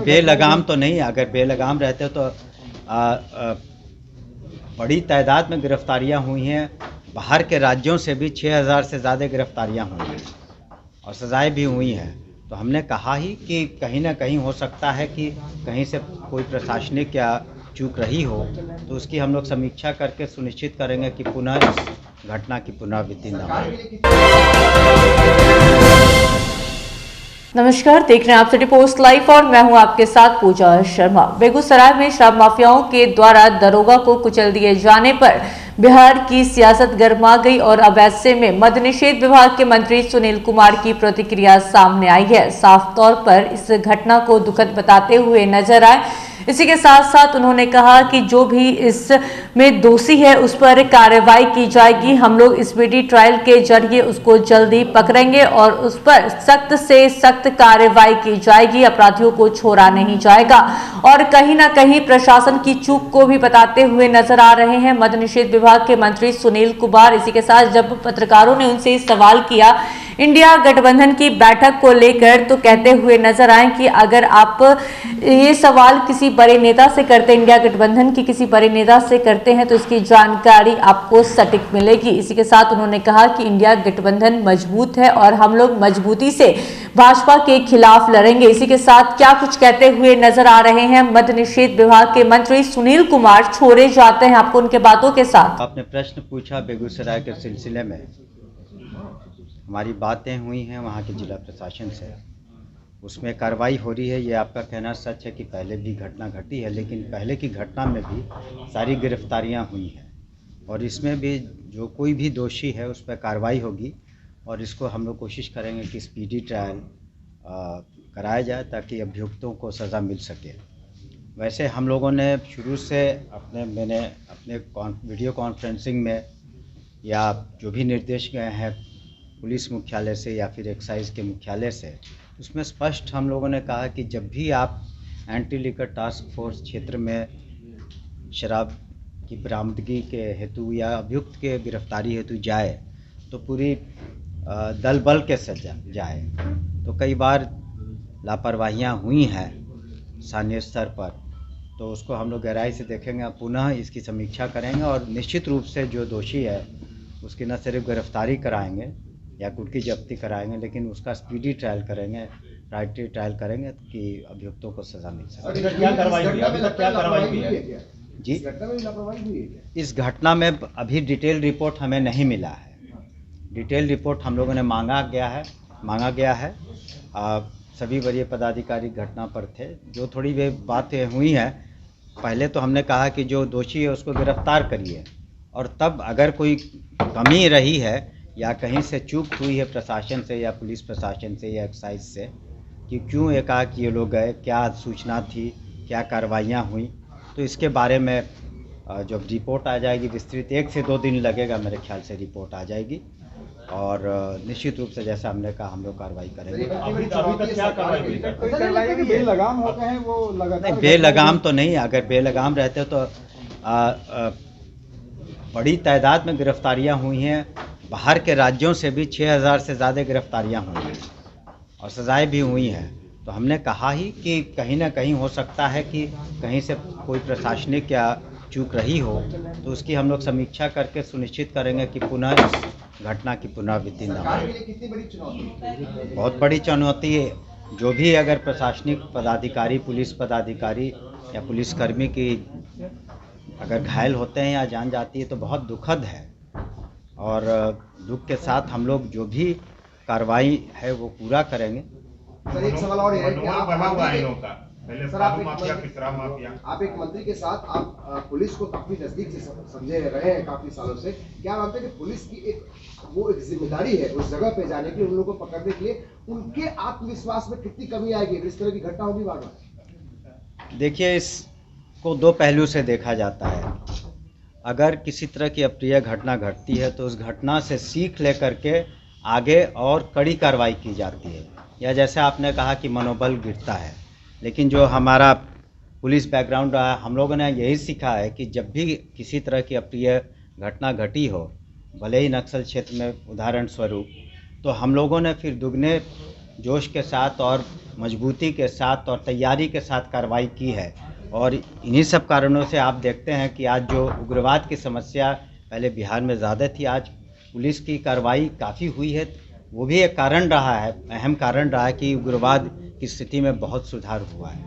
बेलगाम तो नहीं, अगर बेलगाम रहते तो बड़ी तादाद में गिरफ्तारियां हुई हैं। बाहर के राज्यों से भी 6000 से ज़्यादा गिरफ्तारियां हुई हैं और सज़ाएं भी हुई हैं। तो हमने कहा ही कि कहीं ना कहीं हो सकता है कि कहीं से कोई प्रशासनिक या चूक रही हो, तो उसकी हम लोग समीक्षा करके सुनिश्चित करेंगे कि पुनः इस घटना की पुनरावृत्ति न हो। नमस्कार, देख रहे हैं आप सिटी पोस्ट लाइव और मैं हूं आपके साथ पूजा शर्मा। बेगूसराय में शराब माफियाओं के द्वारा दरोगा को कुचल दिए जाने पर बिहार की सियासत गर्मा गई और अब ऐसे में मद्य निषेध विभाग के मंत्री सुनील कुमार की प्रतिक्रिया सामने आई है। साफ तौर पर इस घटना को दुखद बताते हुए नजर आए। इसी के साथ साथ उन्होंने कहा कि जो भी इसमें दोषी है उस पर कार्रवाई की जाएगी। हम लोग स्पीडी ट्रायल के जरिए उसको जल्दी पकड़ेंगे और उस पर सख्त से सख्त कार्रवाई की जाएगी। अपराधियों को छोड़ा नहीं जाएगा और कहीं ना कहीं प्रशासन की चूक को भी बताते हुए नजर आ रहे हैं मद्य निषेध विभाग के मंत्री सुनील कुमार। इसी के साथ जब पत्रकारों ने उनसे सवाल किया इंडिया गठबंधन की बैठक को लेकर, तो कहते हुए नजर आए कि अगर आप ये सवाल किसी बड़े नेता से करते, इंडिया गठबंधन की किसी बड़े नेता से करते हैं, तो इसकी जानकारी आपको सटीक मिलेगी। इसी के साथ उन्होंने कहा कि इंडिया गठबंधन मजबूत है और हम लोग मजबूती से भाजपा के खिलाफ लड़ेंगे। इसी के साथ क्या कुछ कहते हुए नजर आ रहे हैं मद्य निषेध विभाग के मंत्री सुनील कुमार, छोड़े जाते हैं आपको उनके बातों के साथ। आपने प्रश्न पूछा बेगूसराय के सिलसिले में, हमारी बातें हुई हैं वहाँ के जिला प्रशासन से, उसमें कार्रवाई हो रही है। ये आपका कहना सच है कि पहले भी घटना घटी है, लेकिन पहले की घटना में भी सारी गिरफ्तारियां हुई हैं और इसमें भी जो कोई भी दोषी है उस पर कार्रवाई होगी और इसको हम लोग कोशिश करेंगे कि स्पीडी ट्रायल कराया जाए ताकि अभियुक्तों को सज़ा मिल सके। वैसे हम लोगों ने शुरू से मैंने अपने वीडियो कॉन्फ्रेंसिंग में या जो भी निर्देश गए हैं पुलिस मुख्यालय से या फिर एक्साइज के मुख्यालय से, उसमें स्पष्ट हम लोगों ने कहा कि जब भी आप एंटी लिकर टास्क फोर्स क्षेत्र में शराब की बरामदगी के हेतु या अभियुक्त के गिरफ्तारी हेतु जाए तो पूरी दल बल के साथ जाए। तो कई बार लापरवाहियां हुई हैं स्थानीय स्तर पर, तो उसको हम लोग गहराई से देखेंगे, पुनः इसकी समीक्षा करेंगे और निश्चित रूप से जो दोषी है उसकी न सिर्फ गिरफ्तारी कराएंगे या कुर्की जब्ती कराएंगे, लेकिन उसका स्पीडी ट्रायल करेंगे, राइटरी ट्रायल करेंगे कि अभियुक्तों को सज़ा मिल सके। क्या कार्रवाई हुई है जी, इस घटना में अभी डिटेल रिपोर्ट हमें नहीं मिला है। डिटेल रिपोर्ट हम लोगों ने मांगा गया है। सभी वरीय पदाधिकारी घटना पर थे। जो थोड़ी वे बातें हुई हैं, पहले तो हमने कहा कि जो दोषी है उसको गिरफ्तार करिए और तब अगर कोई कमी रही है या कहीं से चूक हुई है प्रशासन से या पुलिस प्रशासन से या एक्साइज से कि क्यों एकाएक ये लोग गए, क्या सूचना थी, क्या कार्रवाइयाँ हुई, तो इसके बारे में जब रिपोर्ट आ जाएगी विस्तृत 1 से 2 दिन लगेगा मेरे ख्याल से रिपोर्ट आ जाएगी और निश्चित रूप से जैसा हमने कहा हम लोग कार्रवाई करेंगे। अभी तक क्या कार्रवाई? बेलगाम हो गए हैं वो लगातार? नहीं, बेलगाम तो नहीं, अगर बेलगाम रहते तो बड़ी तादाद में गिरफ्तारियां हुई हैं। बाहर के राज्यों से भी 6000 से ज़्यादा गिरफ्तारियां हुई हैं और सज़ाएं भी हुई हैं। तो हमने कहा ही कि कहीं ना कहीं हो सकता है कि कहीं से कोई प्रशासनिक या चूक रही हो, तो उसकी हम लोग समीक्षा करके सुनिश्चित करेंगे कि पुनः इस घटना की पुनरावृत्ति न हो। बहुत बड़ी चुनौती है। जो भी अगर प्रशासनिक पदाधिकारी, पुलिस पदाधिकारी या पुलिसकर्मी की अगर घायल होते हैं या जान जाती है तो बहुत दुखद है और दुख के साथ हम लोग जो भी कार्रवाई है वो पूरा करेंगे। सर एक सवाल और है कि आप एक मंत्री के साथ आप पुलिस को काफी नजदीक से समझे रहे हैं काफी सालों से, क्या मानते हैं कि पुलिस की एक जिम्मेदारी है उस जगह पे जाने के लिए, उन लोगों को पकड़ने के लिए, उनके आत्मविश्वास में कितनी कमी आएगी इस तरह की घटना होगी बार बार? देखिए, इसको 2 पहलू से देखा जाता है। अगर किसी तरह की अप्रिय घटना घटती है तो उस घटना से सीख लेकर के आगे और कड़ी कार्रवाई की जाती है, या जैसे आपने कहा कि मनोबल गिरता है। लेकिन जो हमारा पुलिस बैकग्राउंड रहा है, हम लोगों ने यही सीखा है कि जब भी किसी तरह की अप्रिय घटना घटी हो, भले ही नक्सल क्षेत्र में उदाहरण स्वरूप, तो हम लोगों ने फिर दुगने जोश के साथ और मजबूती के साथ और तैयारी के साथ कार्रवाई की है। और इन्हीं सब कारणों से आप देखते हैं कि आज जो उग्रवाद की समस्या पहले बिहार में ज़्यादा थी, आज पुलिस की कार्रवाई काफ़ी हुई है। वो भी एक कारण रहा है, अहम कारण रहा है कि उग्रवाद की स्थिति में बहुत सुधार हुआ है।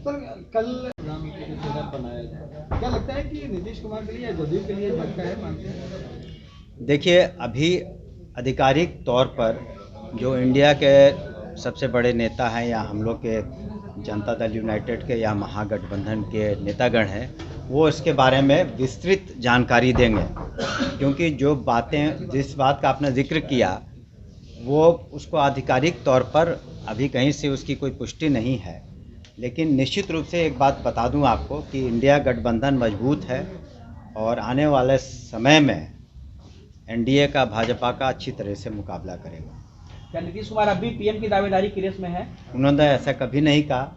सर कल राम के चेहरा बनाया जाए, क्या लगता है कि नीतीश कुमार के लिए या जदयू के लिए झटका है, मानते हैं? देखिए, अभी आधिकारिक तौर पर जो इंडिया के सबसे बड़े नेता हैं या हम लोग के जनता दल यूनाइटेड के या महागठबंधन के नेतागण हैं, वो इसके बारे में विस्तृत जानकारी देंगे। क्योंकि जो बातें, जिस बात का आपने जिक्र किया, वो उसको आधिकारिक तौर पर अभी कहीं से उसकी कोई पुष्टि नहीं है। लेकिन निश्चित रूप से एक बात बता दूं आपको कि इंडिया गठबंधन मजबूत है और आने वाले समय में एनडीए का भाजपा का अच्छी तरह से मुकाबला करेगा। क्या नीतीश कुमार अभी पीएम की दावेदारी की रेस में है? उन्होंने ऐसा कभी नहीं कहा।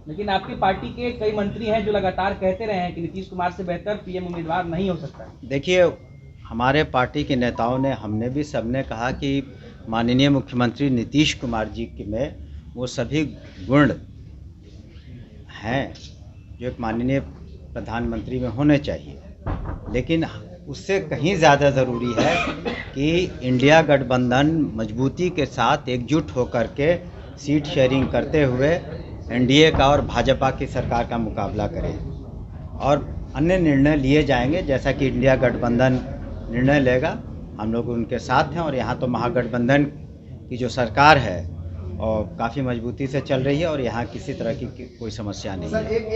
लेकिन आपकी पार्टी के कई मंत्री हैं जो लगातार कहते रहे हैं कि नीतीश कुमार से बेहतर पीएम उम्मीदवार नहीं हो सकता। देखिए, हमारे पार्टी के नेताओं ने, हमने भी सबने कहा कि माननीय मुख्यमंत्री नीतीश कुमार जी में वो सभी गुण हैं जो एक माननीय प्रधानमंत्री में होने चाहिए। लेकिन उससे कहीं ज़्यादा ज़रूरी है कि इंडिया गठबंधन मजबूती के साथ एकजुट होकर के सीट शेयरिंग करते हुए एनडीए का और भाजपा की सरकार का मुकाबला करे और अन्य निर्णय लिए जाएंगे जैसा कि इंडिया गठबंधन निर्णय लेगा। हम लोग उनके साथ हैं और यहाँ तो महागठबंधन की जो सरकार है और काफ़ी मजबूती से चल रही है और यहाँ किसी तरह की कोई समस्या नहीं है। सर एक